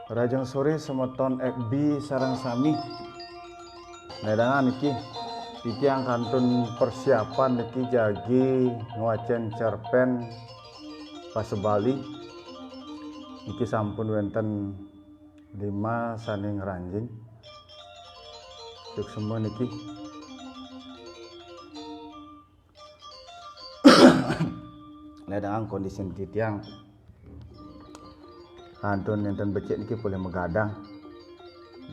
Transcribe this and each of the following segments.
Rajang sore semeton FB sarang sami nedangan niki titiang kantun persiapan niki jagi nguacen cerpen pasebali niki sampun wenten 5 saning ranjing untuk semua niki nedangan kondisi titiang kantun enten becek niki boleh megadang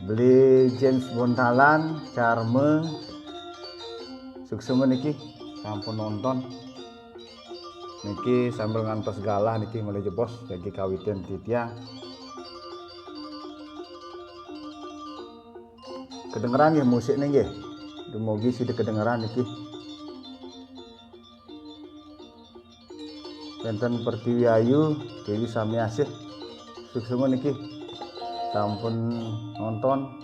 beli James Bontalan Charme suksema niki sampun nonton niki sambil ngantos galah niki mulai jebos bagi kawitan titiang kedengeran ya musik nih nggih dumugi sudah kedengeran niki enten Pertiwi Ayu Dewi Sami Asih suksema niki sampun nonton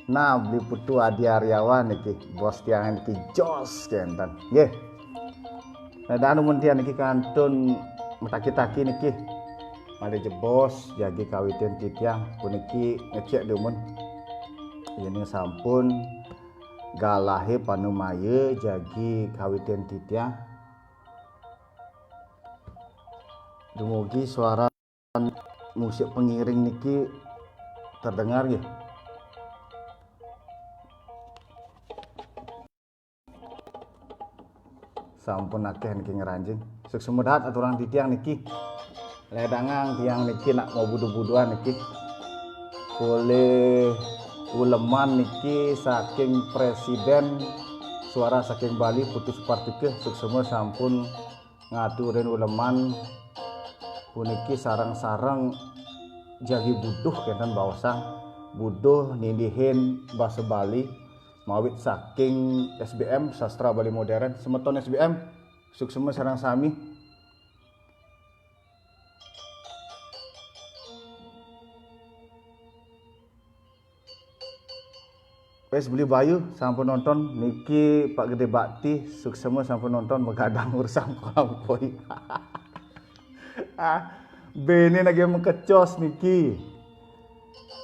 nah beli putu Adi Aryawan niki bos tiangan niki jos kenten nggih nah dan muntian niki kantun metaki-taki niki made jebos jagi kawitan titiang puniki ngecek demen ini sampun galahe panumaya jagi kawitan titiang dumugi suara musik pengiring niki terdengar ya. Sampun akeh niki ngeranjing. Suksema dahat aturan titiang niki. Ledangang tiang niki nak mau budu-buduan niki. Boleh uleman niki saking presiden suara saking Bali Putus Partike suksema sampun ngaturin uleman puniki sarang-sarang jagi buduh kenten bawasang buduh nindihin bahasa Bali mawit saking SBM Sastra Bali Modern semeton SBM suksema sarang sami wes beli bayu sampun nonton niki Pak Gede Bakti suksema sampun nonton begadang urusan koi bene lagi mengkecos niki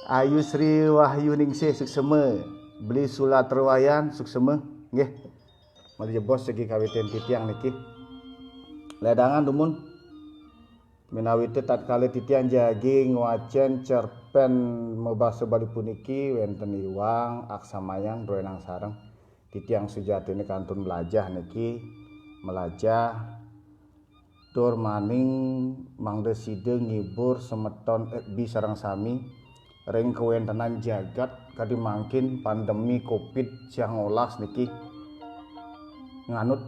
Ayu Sri Wahyu Ningsih suksema beli sulat terwayan suksema nggih mari jebos segi kawitan titiang niki ledangan dumun menawi tatkala titiang jagi nguacen cerpen mebasa Bali puniki wenten Iwang Aksamayang Roenang sareng titiang sujatine kantun melajah niki melajah tur maning mangda side ngibur semeton FB sareng sami ring kewentenan jagat kadi mangkin pandemi Covid-19 niki nganut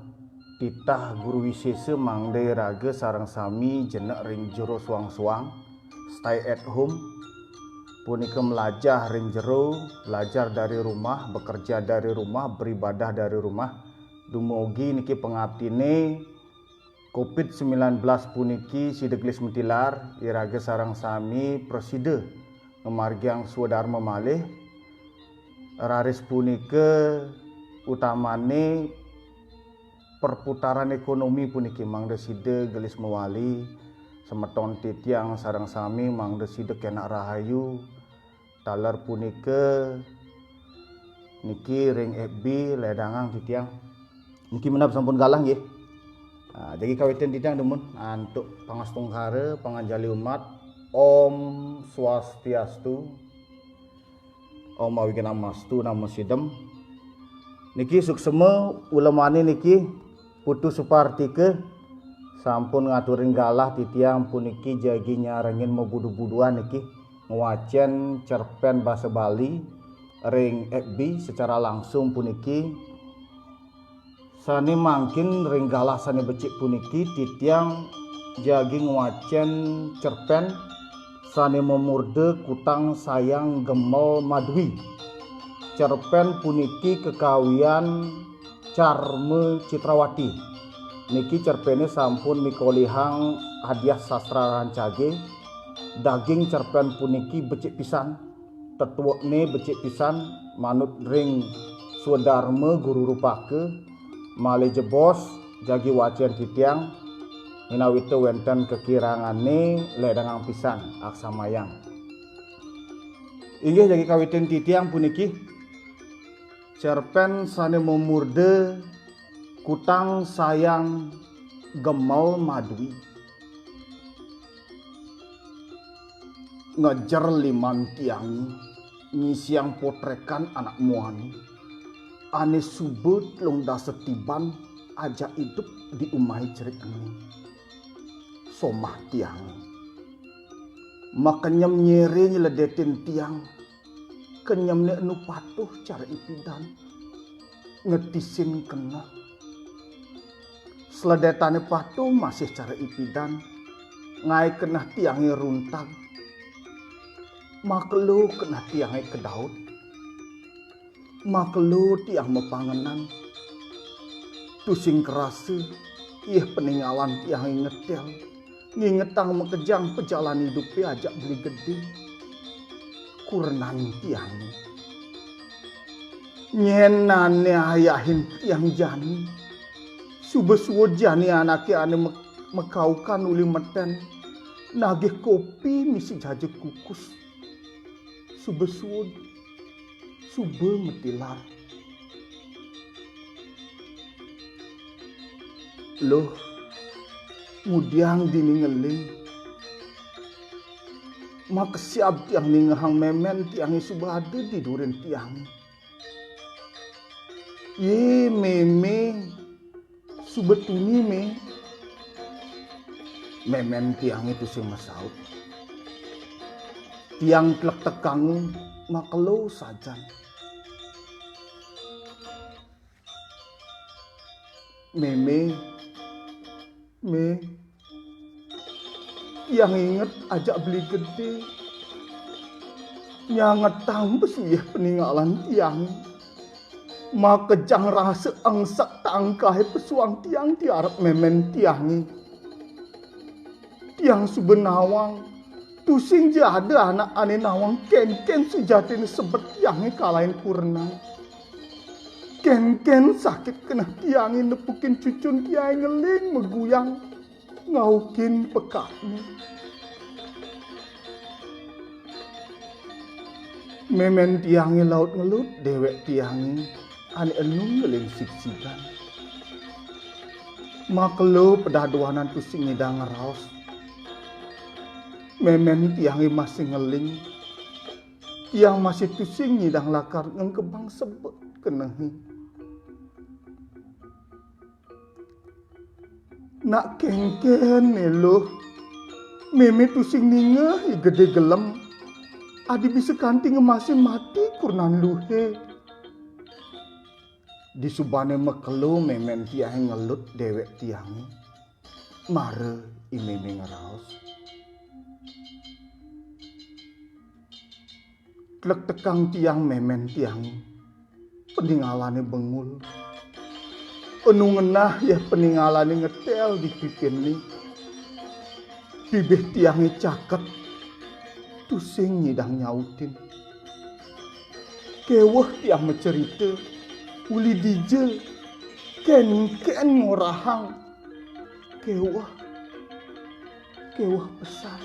titah guru wisesa mangda raga sareng sami jenek ring jero suang-suang stay at home punika melajah ring jero belajar dari rumah bekerja dari rumah beribadah dari rumah dumugi niki pengabdine Covid-19 puniki sideglis mentilar iraga sarang sami proside ngemargiang swadharma malih raris punika utamane perputaran ekonomi puniki mangda side gelis mewali semeton titiang sarang sami mangda side kenak rahayu taler punika niki ring FB ledangang titiang niki menap sampun galah nggih. Nah, jadi kawitan titiang demun untuk pangastungkara panganjali umat Om Swastiastu Om Awigana Mastu Namo Sidem niki suksema ulemane niki Putu Supartike sampun ngaturin galah titiang puniki jagi nyarengin mau budu-buduan niki ngwacen cerpen bahasa Bali ring FB secara langsung puniki sani mangkin ring galah sani becik puniki titiang jagi ngwacen cerpen sani memurde kutang sayang gemel madwi. Cerpen puniki kekawian Carme Citrawati. Niki cerpene sampun mikolihang hadiah sastra rancage. Daging cerpen puniki becik pisan, tetuokne becik pisan manut ring swadarma guru rupake male jebos jagi wacen titiang minawita wenten kekirangane ledangang pisan aksamayang. Inggih jagi kawitin titiang puniki cerpen sane memurde kutang sayang gemel madwi. Ngejar liman tiang ngisiang potrekan anak muani ane subut long dasetiban aja hidup di umai cerik ini somah tiang makanyam nyeri nyeledetin tiang kenyam ne anu patuh cara ipidan ngetisin kena seledetane patuh masih cara ipidan ngai kena tiangnya runtang makelu kena tiangnya kedaut makelu tiang mepangenan tusing kerasa ih peninggalan tiang ngetel ngingetang mekejang pejalan hidupnya ajak beli gede kurnan tiang nyenane ayahin tiang jani subesuwo jani anaknya ane mekaukan uli meten nagih kopi misi jaje kukus subesuwo sube metilar loh mudiang dini ngeling mak siap tiang ningahang memen tiangi subade di duren tiang ye meme subetuni me memen tiang itu sing masaut tiang klek tekang makelo sajan meme me yang inget ajak beli gede nyanget tambes ya peninggalan tiang makejang rasa angsak tangkai pesuang tiang tiarap memen tiangi tiang subenawang tusing jada anak ane nawang ken sujatin sebet tiangi kalahin kurna ken sakit kena tiangi nepukin cucun tiang ngeling meguyang ngaukin pekaknya memen tiangi laut ngelut dewek tiangi ane enung ngeling siksikan makelo pedaduanan tusing ngidang ngeraos memen tiangi masih ngeling tiang masih tusing ngidang lakar ngengkebang sebut kenehi nak kengken elo meme tusing ninge gede gelem adi bisa kanti ngemasin mati kurnan luhe di subane mekelu memen tiang ngelut dewek tiangi mare imeme ngeraos klek tekang tiang memen tiangi peninggalane bengul penuh ngenah ya peninggalane ngetel di pipin ni bibih tiangi caket tusing nyidang nyautin keweh tiang mencerita uli dije ken ngorahang keweh pesan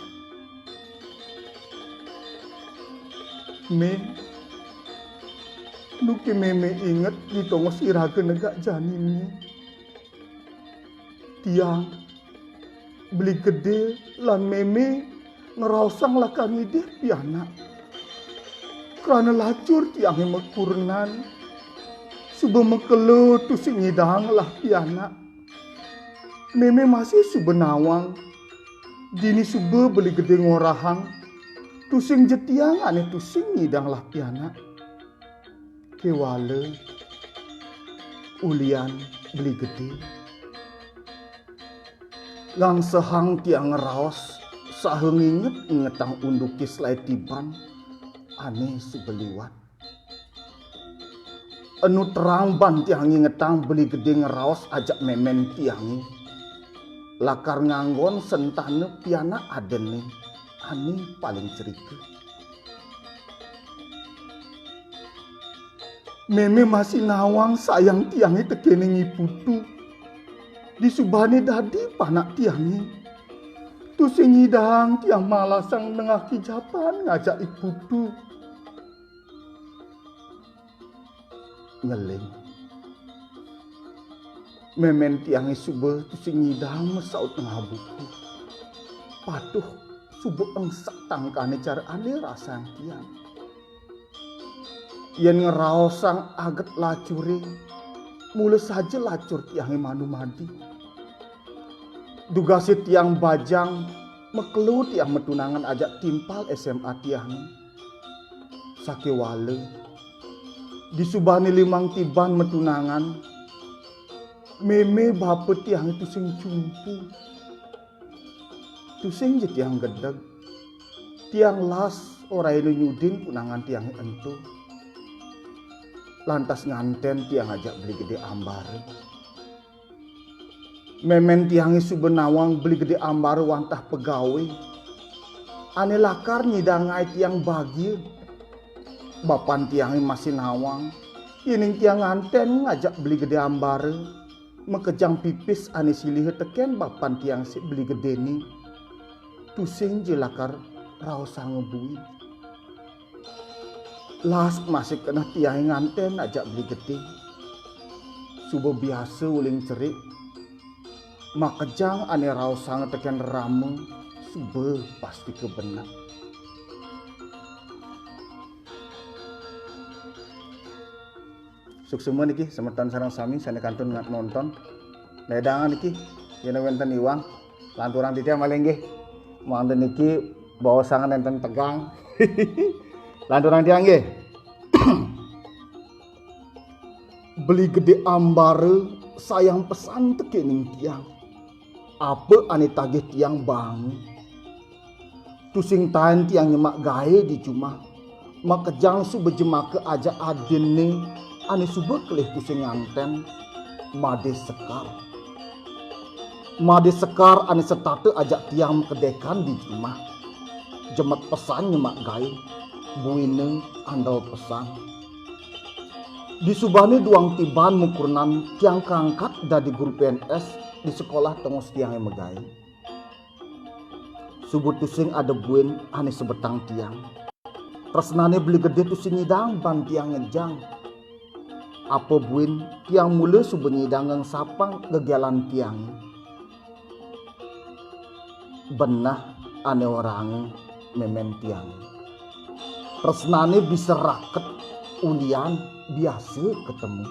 nuki meme inget di tongos iraga negak janinnya tiang beli gede lan meme ngerausang lakan ide piana karena lacur tiang mekurnan subuh mekelo tusing ngidang lah piana meme masih subenawang dini subuh beli gede ngorahang Tusing jetiang ane tusing ngidang lah piana. Kewale ulian beli gede. Lang sehang tiang ngeraos saheng ingetang undukis lai tiban ane subeliwat. Anu terang ban tiang ingetang beli gede ngeraos ajak memen tiangi. Lakar nganggon sentane piana adene ane paling cerita. Meme masih nawang sayang tiangi tekeningi putu. Disubani dadi panak tiangi. Tusing ngidang tiang malasang nengah kijapan ngajak iputu. Ngeling. Memen tiangi sube tusing ngidang mesaut tengah buku. Patuh sube engsak tangkane cara ane rasang tiang. Yen ngeraosang aget lacure, mulai saja lacur tiangi manu madi. Dugasi tiang bajang, mekelu tiang metunangan ajak timpal SMA tiangi. Sakewale, disubani limang tiban metunangan, meme bapa tiang itu sing cumpu. Tusing je tiang gedeg, tiang las orai nu nyuding punangan tiang entu. Lantas nganten tiang ajak beli gede ambare. Memen tiangi subenawang beli gede ambare wantah pegawe. Ane lakar nyidangai tiang bagi. Bapan tiangi masih nawang. Ining tiang nganten ngajak beli gede ambare. Mekejang pipis ane silih teken bapan tiang si beli gede ni. Tusing je lakar raosa ngebui. Las masih kena tiang nganten ajak beli gede. Subuh biasa uling cerik. Makejang ane raosang teken ramu. Subuh pasti kebenak. Suksema niki semeton sarang sami sane kantun nonton. Nedangan niki yen wonten iwang lanturang titia maling nggih. Wonten niki bawa sangan enten tegang. Lanturang tiang nggih. Beli gede ambare sayang pesan tekening tiang. Apa ane tagih tiang bang. Tusing tahan tiang nyemak gae di cuma. Makejang sube jemake aja adene ane sube kelih tusing nganten made sekar. Made sekar ane setate ajak tiang kedekan di cuma. Jemet pesan nyemak gae. Buine andal pesan. Disubani duang tiban mukurnan tiang kangkat dari guru PNS di sekolah tengos tiang yang megai. Subuh tusing ada buin ane sebetang tiang. Tresnane beli gede tusing ngidang ban tiang ngejang. Apa buin tiang mula subuh ngidang ngang sapang gegalan tiang. Benah ane orang memen tiang. Tresnane bisa raket ulian biasa ketemu.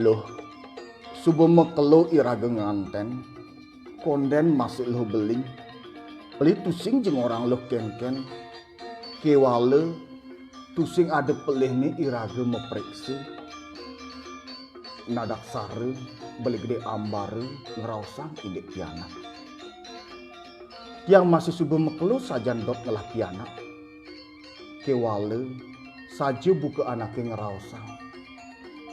Loh, subuh mekelo iraga nganten, konden masih lo beling. Beli tusing jeng orang lo kenken, kewale tusing ada pelih ni iraga meperiksa. Nadak sare, beli gede ambare, ngerausang ide piana. Yang masih subuh mekelu sajan dot ngelah piana. Kewale saja buka anaknya ngerausang.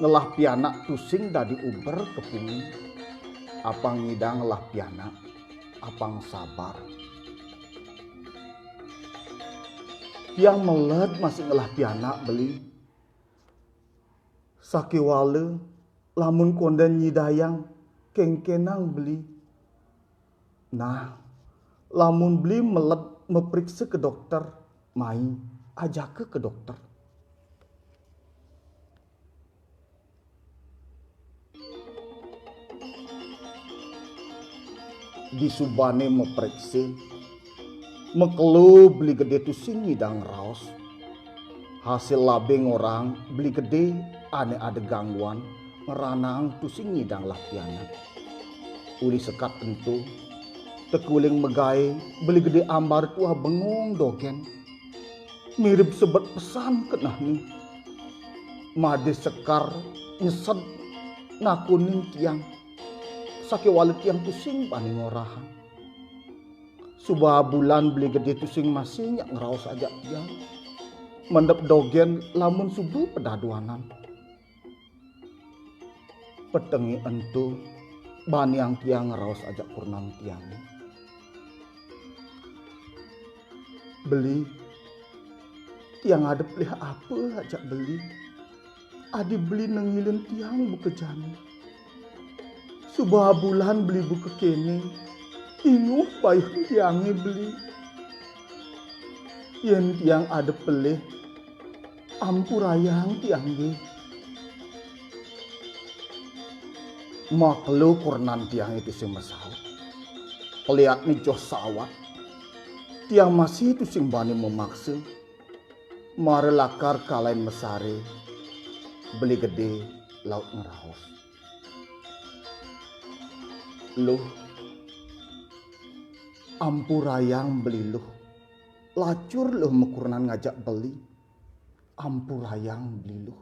Ngelah piana tusing dadi uber kepungin. Apang ngidang ngelah piana, apang sabar. Yang meled masih ngelah piana beli. Sakewale lamun konden nyidayang kengkenang beli. Nah, lamun beli meled meperiksa ke dokter, main ajak ke dokter. Disubane meperiksa, mekelu beli gede tusing ngidang raos. Hasil labeng orang beli gede ane ada gangguan ngeranang tusing ngidang lah piana. uli sekat entu tekuling megai beli gede ambar tuah bengong dogen mirip sebet pesan kenah nih made sekar nyesed nakunin tiang sake walet tiang tusing paning orahan subah bulan beli gede tusing masih nyak ngeraos aja tiang mendep dogen lamun subuh pedaduanan petengi entu bani yang tiang ngeraos aja kurnang tiang beli tiang ada pelih apa ajak beli adi beli nengilin tiang buka jani subah bulan beli buka kene inguh payung tiangnya beli yen tiang ada pelih ampurayang tiangnya maklu kurnan tiang itu sing mesaut lihat nih joh sawat tiang masih itu sing bani memaksa mare lakar kalain mesare beli gede laut ngeraos luh ampurayang beli luh lacur luh mekurnan ngajak beli ampurayang beli luh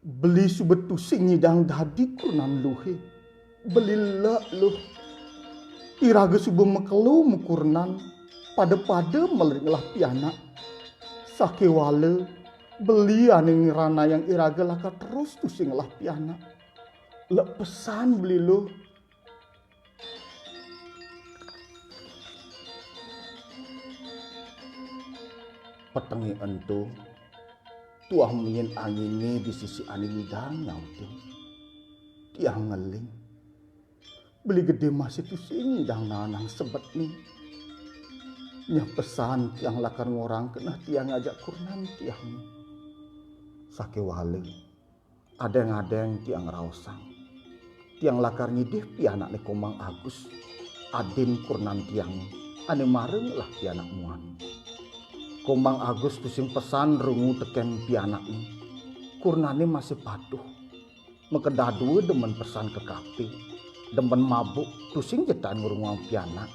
beli subet tusing nyidang dadi kurnan luhe beli lek luh iraga subuh mekelu mukurnan pada melinglah pianak sake wale beli aning rana yang iraga laka terus tusing lah pianak lek pesan beli luh petengi entu tuah mien angine di sisi aning hidang nyauting tiang ngeling beli gede masih tusing hidang nanang sebet nih nya pesan tiang lakar ngorang kena tiang ngajak kurnan tiang sake wale adeng tiang raosang tiang lakar ngidih pianak ne komang Agus adin kurnan tiang ane mareng lah pianak muan komang Agus tusing pesan rungu teken pianak ni kurnane masih patuh mekedadu demen pesan ke kape demen mabuk tusing jetan ngurungu pianak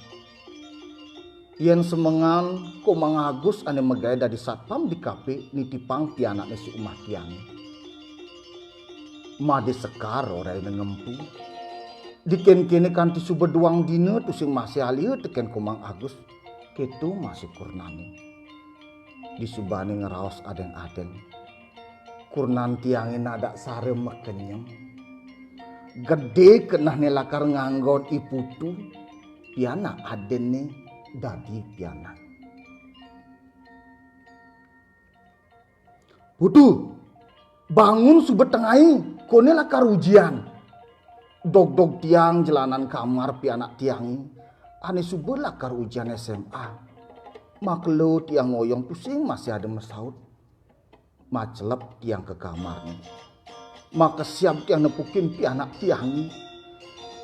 yen semengan komang Agus ane megai dari satpam di kape nitipang pianak ni si umah tiang made sekar orai nengempu diken kene kanti subeduang dina tusing masih alia teken komang Agus ketu masih kurnane di subane ngeraos adeng-adeng kurnan tiangin ada sare mekenyem gede kenah nelakar nganggon iputu piana aden ne dadi piana putu bangun subet tengai kone lakar ujian dog tiang jalanan kamar piana tiangi ane subet lakar ujian SMA maklo tiang ngoyong pusing masih ada mesaut macelep tiang ke kamarnya maka siap tiang nepukin pianak tiangi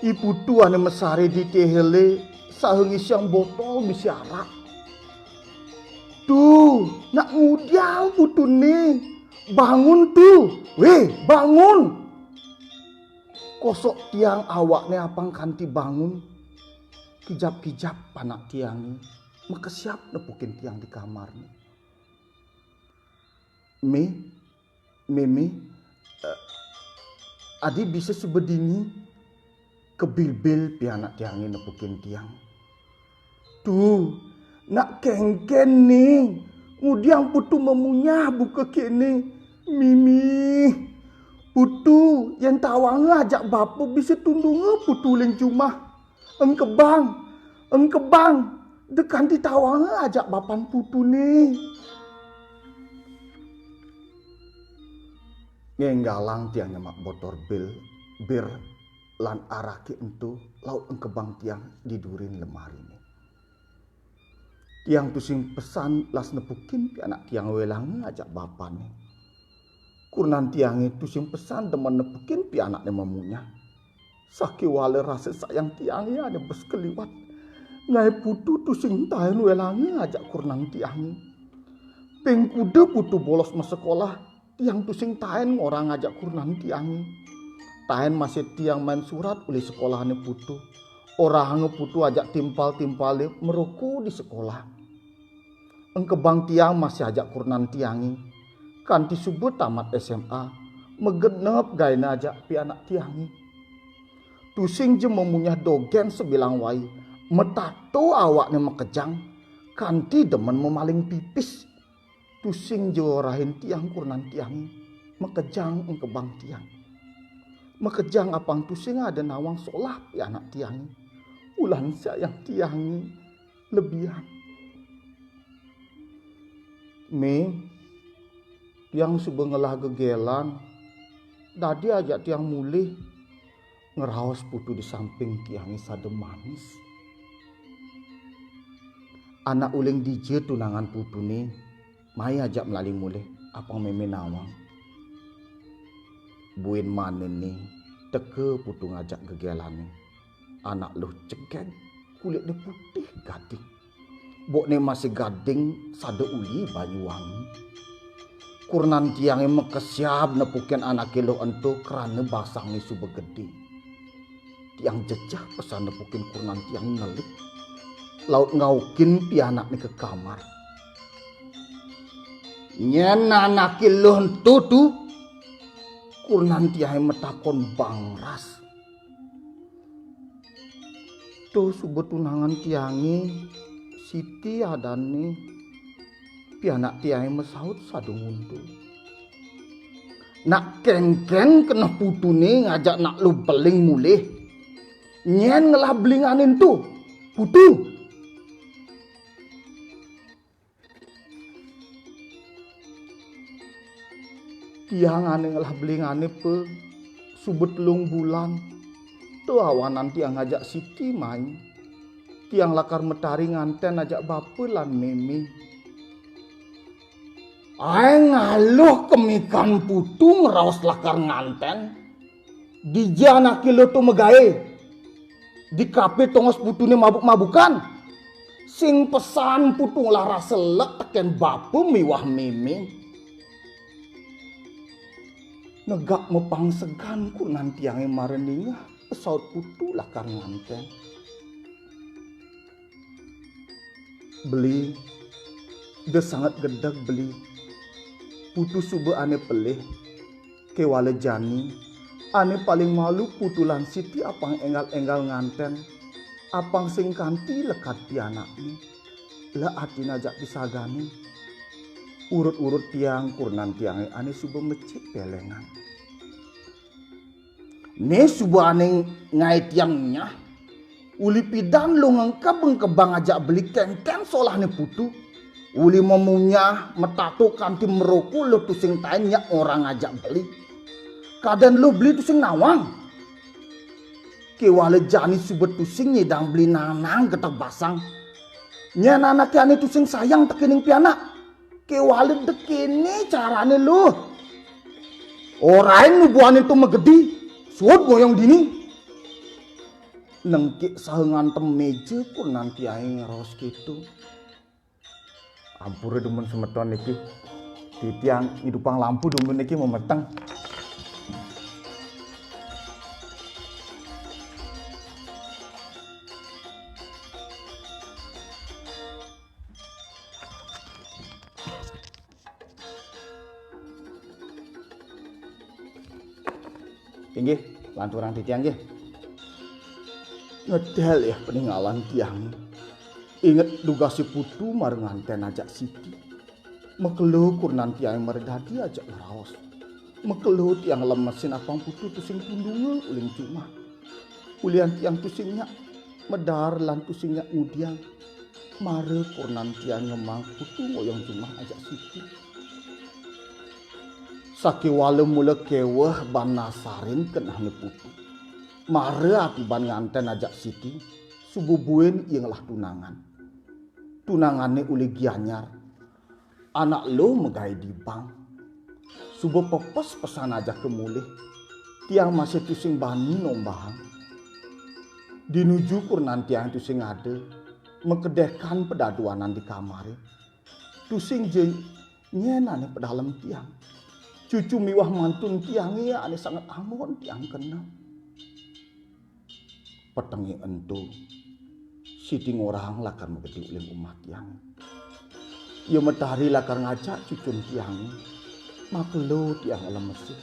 ibu tuane mesare di tehele sahengi siang botol misi arak tuh nak ngudiang putu nih bangun tuh weh bangun kosok tiang awaknya apang kanti bangun kijap panak tiangi maka siap nepukin tiang di kamarnya. Mimi, adi bisa sebedini kebilbil pianak tiangin nepukin tiang. Tuh, nak kengken nih, ngudiang putu memunyah buka kene. Mimi, putu yang tawang ngajak bapu bisa tundunga putu ling cuma. Engkebang. Dekan di tawang ajak bapan putu nih. Ngenggalang tiang nyemak botor bir lan araki entu laut engkebang tiang didurin lemari nih. Tiang tusing pesan las nepukin anak tiang welang ajak bapan nih. Kurnan tiang itu tusing pesan demen nepukin pianak memunya. Saki wale rasa sayang tiangnya ada bersekeliwat. Ngai putu tusing tahen welangi ngajak kurnang tiangi. Peng kuda putu bolos ma sekolah tiang tusing tahen orang ngajak kurnang tiangi. tahen masih tiang main surat uli sekolahane putu. Orang putu ajak timpal-timpal meruku di sekolah. Engkebang tiang masih ajak kurnan tiangi. Kanti subuh tamat SMA. Megenep gaina ajak pi anak tiangi. Tusing je memunyah dogen sebilang wai. Metato awaknya mekejang. Kanti demen memaling pipis. Tusing je rahin tiang kurnan tiangi. Mekejang engkebang tiang. Mekejang apang tusing ada nawang solah pi anak tiangi. Ulan sayang tiangi lebihan. Tiang subuh ngelah gegelan. Dadi ajak tiang mulih. Ngeraos putu di samping tiangi sadem manis. Anak uling dije tunangan putu ni. Mai ajak melaling mulih. Apang meme nawang. Buin manen ni. Teke putu ngajak gegelan ni. Anak lu cegeng. Kulit dia putih gading. Bok ni masih gading sada uli Banyuwangi. Kurnan tiang yang mekesiap nepukin anak kilo ento kerana basang ni subuh gede. Tiang jejah pesan nepukin kurnan tiang ngelik. Laut ngaukin pi anak ni ke kamar. Nyen anak kilo ento tu. Kurnan tiang metakon bangras. Tu subuh tunangan tiangi. Siti adane. Pi anak tiangi mesaut sadu nguntu. Nak kengkeng kena putu ni ngajak nak lu beling mulih. Nyen ngelah belinganin tu. Putu. Tiang ane ngelah belingane pe. Subet lung bulan. Tu awanan tiang ngajak Siti main. Tiang lakar metari nganten ajak bapa lan meme. Ay ngaluh kemikan putu ngeraos lakar nganten. Dija anak kilo tu megae. Di kape tongos putu ni mabuk-mabukan. Sing pesan putu lara selek teken bapa miwah meme. Negak mepang segan ku nanti yang mareningah pesaut putu lakar nganten. Beli, dia sangat gedeg beli. Putu subuh ane pelih, kewale jani, ane paling malu putulan Siti apang enggal-enggal nganten, apang sing kanti lekat di anaknya, lah atin ajak pisagani. Urut-urut tiang kurnan tiang ane subuh mecik pelengan. Ne subuh ane ngai tiangnya. Uli pidan lu ngengkap kebang ajak beli kengkeng solah ni putu. Uli memunyah metato kanti meroku lu tusing tanya orang ajak beli. Kadang lu beli tusing nawang. Kewale jani subet tusing nyedang beli nanang ketek basang. Nyan anak ane tusing sayang tekening pianak. Kewale dekini carane lu. Orain nubuan itu megedi. Suot goyong dini. Nengkik sahengantem meja pun nanti aing ngeros gitu. Ampure demen semeton iki. Di tiang hidupang lampu demen iki memeteng. Inggih, lanturan di tiang nggih. Ngedel ya peninggalan tiang. Ingat duga si putu mareng nganten ajak Siti. Mekelu kurnan tiang meredadi ajak ngeraos. Mekelu tiang lemesin apang putu tusing tundunge uling cuma. Ulian tiang tusingnya medar lan tusingnya ngudiang. Mare kurnan tiang ngemang putu ngoyong cuma ajak Siti. Sakiwale mula keweh ban nasarin kenah ne putu. Mare atiban nganten ajak Siti, subuh buen yang lah tunangan. Tunangannya uli gianyar. Anak lo megai di bank. Subuh pepes pesan aja kemulih. Tiang masih tusing bani nombahang. Dinuju kurnan tiang tusing ada. Mengkedekan pedaduanan di kamar. Tusing je nyenane pedalam tiang. cucu miwah mantun tiangi ane sangat angon tiang kena. Petengi entu siting orang lakar megedi uling umat tiang. Ya matahari lakar ngajak cucun tiang. Maklo tiang alam mesin.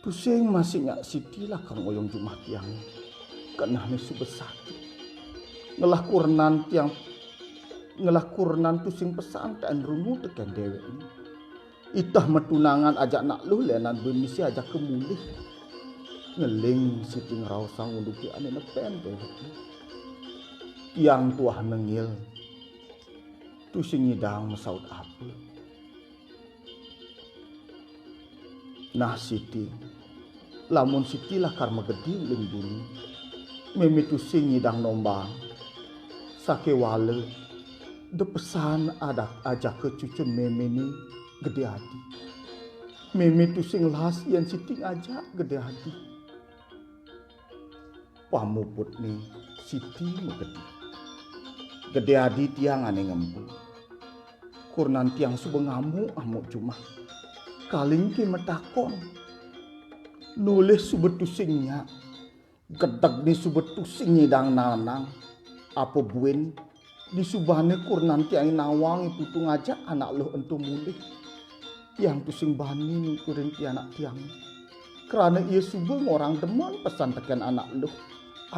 Pusing masih nyak siti lakar ngoyong jumah tiang. Kenahnya subesati. Ngelah kurnan tusing pesantren rungu tekan dewek ini. Itah metunangan ajak nak lu lenan bemisi ajak kemulih. Ngeling siti ngerausang unduki ane nepen dewek ini. Tiang tuah nengil. Tusing ngidang mesaut apa. Nah siti. Lamun siti lakar megedi uling dulu. Memi tusing ngidang nombang. Sake wale. De pesan ada ajak ke cucun meme ni gede hati. Meme tu sing las yang siti ajak gede hati. Pamuput ni siti megedi. Gede hati tiang ane ngempu. Kurnan tiang subengamu amuk cuma. Kaling ki metakon. Nulis subetusingnya. Gedak ni subetusing dang nanang. Apa buin di subane kurnan tiang nawang ibu tu ngajak anak lo entu mulih yang pusing bani kuring ti anak tiang kerana ia subeng orang demen pesan tekan anak lo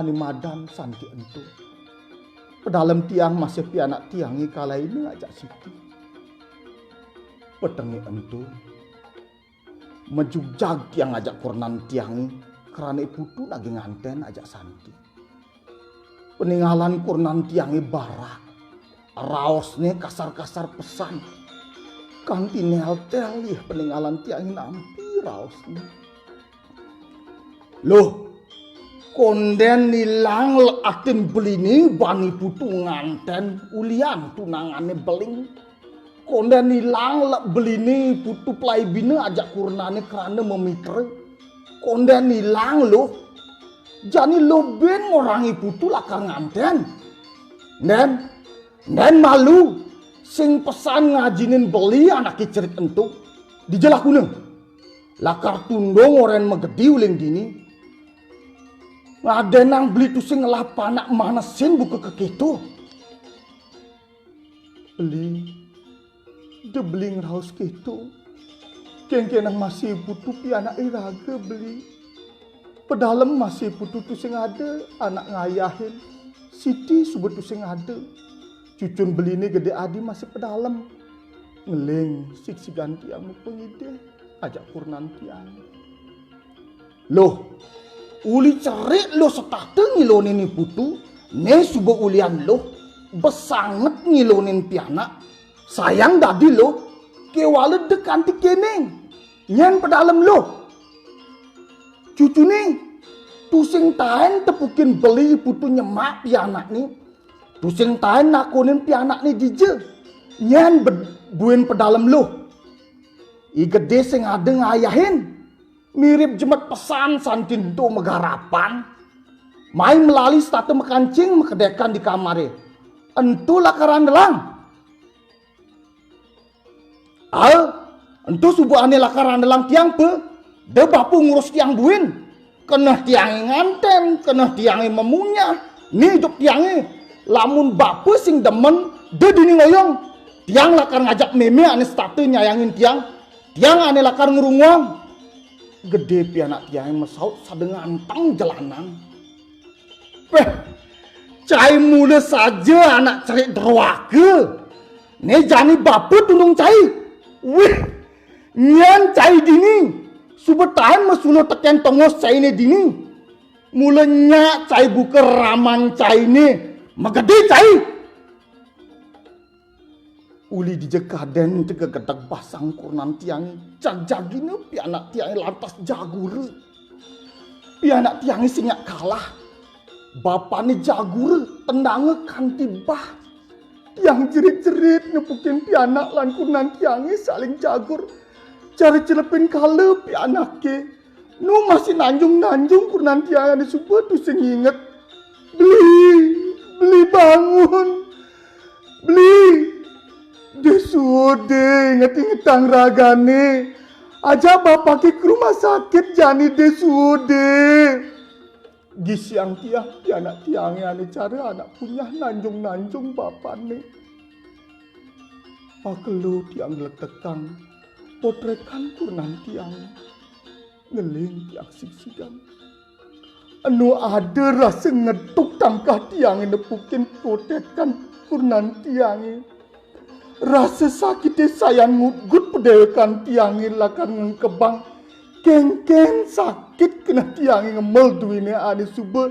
ani madan santi entu pedalam tiang masih pi anak tiangi kala ini ngajak siti petengi entu mejugjag tiang ngajak kurnan tiangi kerana ibu tu lagi nganten ajak santi. Peninggalan kurnan tiangi barak. Raosnya kasar-kasar pesan. Kanti nel-tel ya peninggalan tiangi nampi raosnya. Loh, konden nilang atin belini bani putu nganten ulian tunangane beling. Konden nilang belini putu pelai bina ajak kurnane kerana memitre. Konden nilang loh. Jani lo ben ngorangi putu lakar nganten. Nen malu. Sing pesan ngajinin beli anak cerit entuk. Dijelah kuneng. Lakar tundong orang megedi uling dini. Ngadenang beli tu sing ngelah panak manasin buka kekitu. Beli. De beli ngeraus kitu. Keng-kenang masih butuh pi anak iraga beli. Pedalem masih putu tu sing ada anak ngayahin. Siti subetu sing ada. Cucun beli ni gede adi masih pedalem. Ngeling siksi ganti yang pengide ajak kurnan tiang. Loh, uli cerik lo setate ngilonin putu. Ne subuh ulian lo besanget ngilonin pianak. Sayang dadi lo kewale dekanti keneng. Nyen pedalem lo. Cucu ni tusing tahan tepukin beli putu nyemak pianak ni. Tusing tahan nakunin pianak ni dije. Nyan buin pedalem lu. I gede sing ada ngayahin. Mirip jemet pesan santin tu megarapan. Main melalui statu mekancing mekedekan di kamare. Entu lakaran delang. Entu subuhane lakaran delang tiang pe. De bapu ngurus tiang buin. Kena tiangi nganten, kena tiangi memunyah. Ni jok tiangi. Lamun bapu sing demen, de dini ngoyong. Tiang lakar ngajak meme ane statu nyayangin tiang. Tiang ane lakar ngerunguang. Gede pi anak tiangi mesaut sadengan tang jalanan. Cai mula saja anak cerik derwake. Ni jani bapu tundung cai. Wih, nyan cai dini. Subetahan masulo teken tongos cai ni dini. Mulanya cai buka raman cai ni. Magede cai. Uli di jekaden tega gedak basang kurnan tiang. Jag-jagini pi anak tiang lantas jagure. Pi anak tiang sinyak kalah. Bapak ni jagure tendange kanti bah. Yang jerit-jerit nepukin pi anak lan kurnan tiang saling jagur. Cari celepin kala pi anak ke. Nu masih nanjung-nanjung kurnan tiang ni super tu sing inget. Beli bangun. Beli Desude inget-ingetang ragane. Aja bapak ke rumah sakit jani desude. Gisiang tiang ti anak tiangnya ane cara anak punya nanjung-nanjung bapane. Pakelu tiang letekang potrekan kurnan tiang ngeling tiang siksikan. Anu ada rasa ngetuk tangkah tiang nepukin potrekan kurnan tiang. Rasa sakitnya sayang ngutgut pedewekan tiang lakan ngkebang. Keng-keng sakit kena tiang ngemel duwine ane suba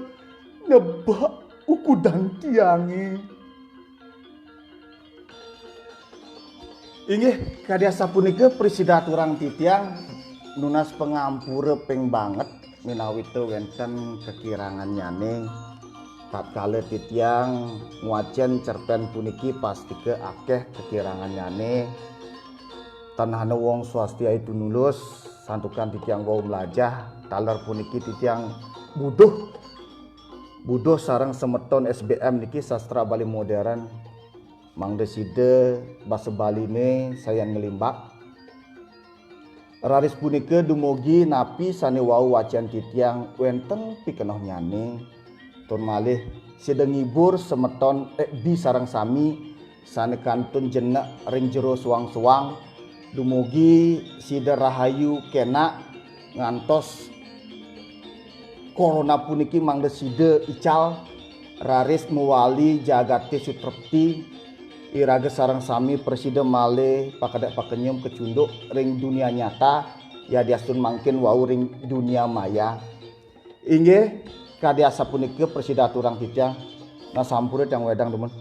nebak ukudang tiang. Inggih kadiasa punika presida turang titiang nunas pengampura peng banget minawito wenten kekirangan nyane tatkala titiang nguajen cerpen puniki pasti ke akeh kekirangan nyane tanahna wong swastia itu nulus santukan titiang wau melajah taler puniki titiang buduh sareng semeton SBM niki sastra Bali modern mangdeside basa Baline sayan ngelimbak raris punika dumugi napi sane wau wacan titiang wenten pikenoh nyane tur malih sedeng ngibur semeton bi sareng sami sane kantun jenek ring jero suwang-suwang dumugi sida rahayu kena ngantos corona puniki mangdeside ical raris muwali jagate sutrepti iraga sarang sami presiden male pakadak pakenyum kecunduk ring dunia nyata ya diastun mangkin wau ring dunia maya inggih kadiasa punika presida turang titiang nasampure yang wedang demen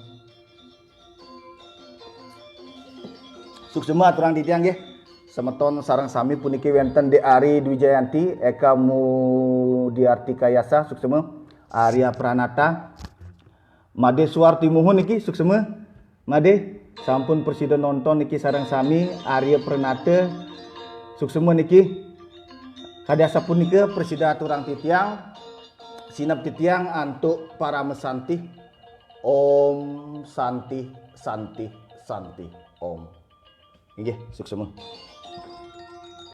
suksema turang titiang nggih semeton sarang sami puniki wenten di Ari Dwijayanti Eka Mudiartika Yasa suksema Arya Pranata Made Suwarti Muhun niki suksema Made sampun presiden nonton niki sareng sami Arya Pranata suksema niki kadiasa punika presida turang titiang sinap titiang antuk para mesanti Om Santi Santi Santi Om. Nggih suksema.